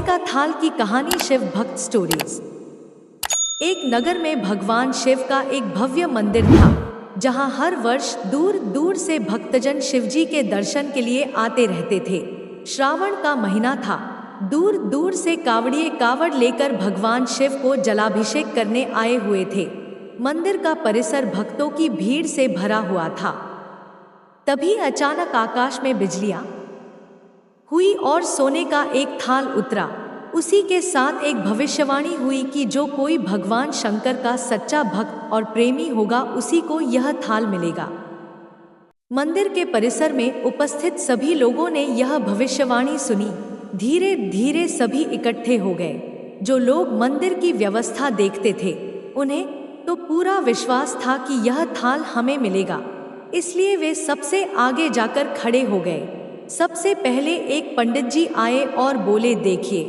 का थाल की कहानी। शिव भक्त स्टोरीज। एक नगर में भगवान शिव का एक भव्य मंदिर था, जहां हर वर्ष दूर दूर से भक्तजन शिवजी के दर्शन के लिए आते रहते थे। श्रावण का महीना था। दूर दूर से कावड़िए कावड़ लेकर भगवान शिव को जलाभिषेक करने आए हुए थे। मंदिर का परिसर भक्तों की भीड़ से भरा हुआ था। तभी अचानक आकाश में बिजलियां हुई और सोने का एक थाल उतरा। उसी के साथ एक भविष्यवाणी हुई कि जो कोई भगवान शंकर का सच्चा भक्त और प्रेमी होगा, उसी को यह थाल मिलेगा। मंदिर के परिसर में उपस्थित सभी लोगों ने यह भविष्यवाणी सुनी। धीरे धीरे सभी इकट्ठे हो गए। जो लोग मंदिर की व्यवस्था देखते थे, उन्हें तो पूरा विश्वास था कि यह थाल हमें मिलेगा, इसलिए वे सबसे आगे जाकर खड़े हो गए। सबसे पहले एक पंडित जी आए और बोले, देखिए,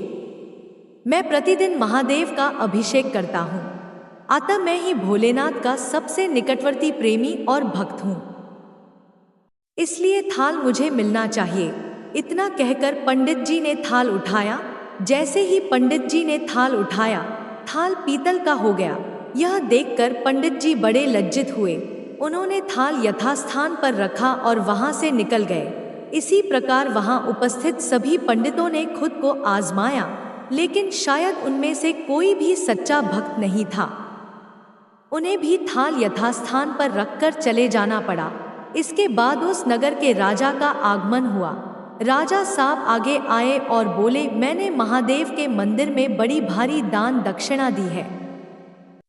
मैं प्रतिदिन महादेव का अभिषेक करता हूँ, अतः मैं ही भोलेनाथ का सबसे निकटवर्ती प्रेमी और भक्त हूँ, इसलिए थाल मुझे मिलना चाहिए। इतना कहकर पंडित जी ने थाल उठाया। जैसे ही पंडित जी ने थाल उठाया, थाल पीतल का हो गया। यह देखकर पंडित जी बड़े लज्जित हुए। उन्होंने थाल यथास्थान पर रखा और वहां से निकल गए। इसी प्रकार वहां उपस्थित सभी पंडितों ने खुद को आजमाया, लेकिन शायद उनमें से कोई भी सच्चा भक्त नहीं था। उन्हें भी थाल यथास्थान पर रखकर चले जाना पड़ा। इसके बाद उस नगर के राजा का आगमन हुआ। राजा साहब आगे आए और बोले, मैंने महादेव के मंदिर में बड़ी भारी दान दक्षिणा दी है,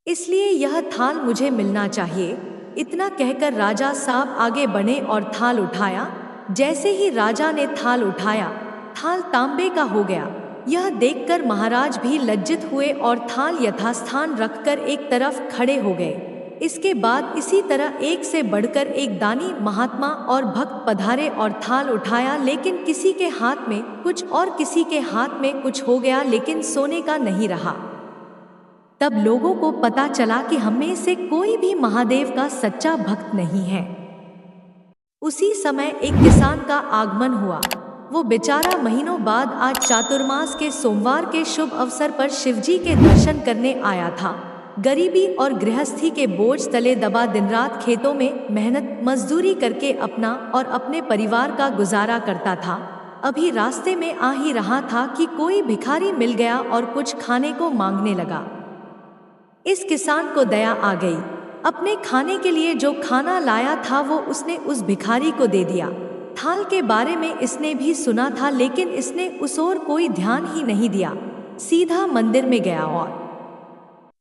इसलिए यह थाल मुझे मिलना चाहिए। इतना कहकर राजा साहब आगे बढ़े और थाल उठाया। जैसे ही राजा ने थाल उठाया, थाल तांबे का हो गया। यह देखकर महाराज भी लज्जित हुए और थाल यथास्थान रखकर एक तरफ खड़े हो गए। इसके बाद इसी तरह एक से बढ़कर एक दानी महात्मा और भक्त पधारे और थाल उठाया, लेकिन किसी के हाथ में कुछ और किसी के हाथ में कुछ हो गया, लेकिन सोने का नहीं रहा। तब लोगों को पता चला कि हमें से कोई भी महादेव का सच्चा भक्त नहीं है। उसी समय एक किसान का आगमन हुआ। वो बेचारा महीनों बाद आज चातुर्मास के सोमवार के शुभ अवसर पर शिवजी के दर्शन करने आया था। गरीबी और गृहस्थी के बोझ तले दबा दिन रात खेतों में मेहनत मजदूरी करके अपना और अपने परिवार का गुजारा करता था। अभी रास्ते में आ ही रहा था कि कोई भिखारी मिल गया और कुछ खाने को मांगने लगा। इस किसान को दया आ गई। अपने खाने के लिए जो खाना लाया था वो उसने उस भिखारी को दे दिया। थाल के बारे में इसने भी सुना था, लेकिन इसने उस ओर कोई ध्यान ही नहीं दिया। सीधा मंदिर में गया और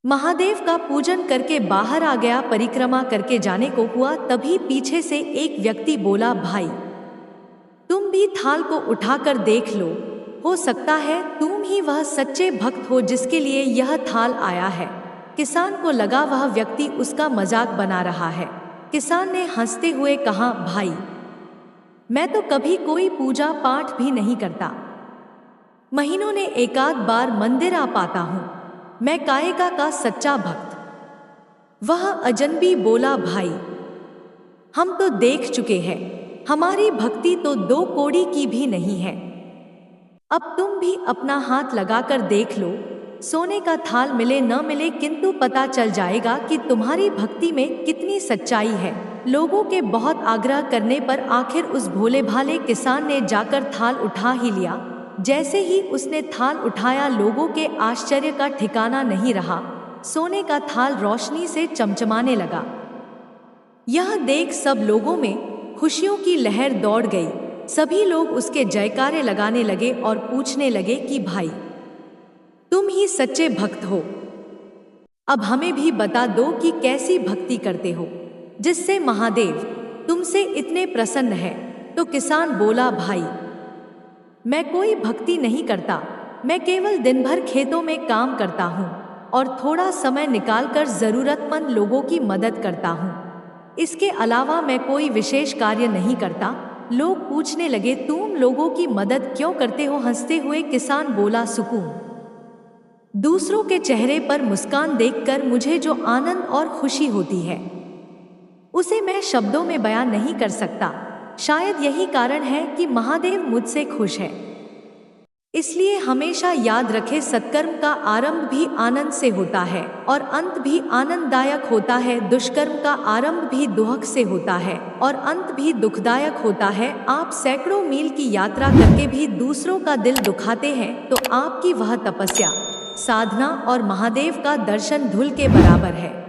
महादेव का पूजन करके बाहर आ गया। परिक्रमा करके जाने को हुआ, तभी पीछे से एक व्यक्ति बोला, भाई, तुम भी थाल को उठाकर देख लो, हो सकता है तुम ही वह सच्चे भक्त हो जिसके लिए यह थाल आया है। किसान को लगा वह व्यक्ति उसका मजाक बना रहा है। किसान ने हंसते हुए कहा, भाई, मैं तो कभी कोई पूजा पाठ भी नहीं करता, महीनों ने एकाध बार मंदिर आ पाता हूँ, मैं कायका का सच्चा भक्त। वह अजनबी बोला, भाई, हम तो देख चुके हैं, हमारी भक्ति तो 2 कौड़ी की भी नहीं है। अब तुम भी अपना हाथ लगाकर देख लो, सोने का थाल मिले न मिले, किंतु पता चल जाएगा कि तुम्हारी भक्ति में कितनी सच्चाई है। लोगों के बहुत आग्रह करने पर आखिर उस भोले भाले किसान ने जाकर थाल उठा ही लिया। जैसे ही उसने थाल उठाया, लोगों के आश्चर्य का ठिकाना नहीं रहा। सोने का थाल रोशनी से चमचमाने लगा। यह देख सब लोगों में खुशियों की लहर दौड़ गई। सभी लोग उसके जयकारे लगाने लगे और पूछने लगे कि भाई, तुम ही सच्चे भक्त हो, अब हमें भी बता दो कि कैसी भक्ति करते हो जिससे महादेव तुमसे इतने प्रसन्न है। तो किसान बोला, भाई, मैं कोई भक्ति नहीं करता, मैं केवल दिन भर खेतों में काम करता हूँ और थोड़ा समय निकालकर जरूरतमंद लोगों की मदद करता हूँ। इसके अलावा मैं कोई विशेष कार्य नहीं करता। लोग पूछने लगे, तुम लोगों की मदद क्यों करते हो? हंसते हुए किसान बोला, सुकून, दूसरों के चेहरे पर मुस्कान देखकर मुझे जो आनंद और खुशी होती है, उसे मैं शब्दों में बयान नहीं कर सकता। शायद यही कारण है कि महादेव मुझसे खुश है। इसलिए हमेशा याद रखें, सत्कर्म का आरंभ भी आनंद से होता है और अंत भी आनंददायक होता है। दुष्कर्म का आरंभ भी दुख से होता है और अंत भी दुखदायक होता है। आप सैकड़ों मील की यात्रा करके भी दूसरों का दिल दुखाते हैं तो आपकी वह तपस्या, साधना और महादेव का दर्शन धूल के बराबर है।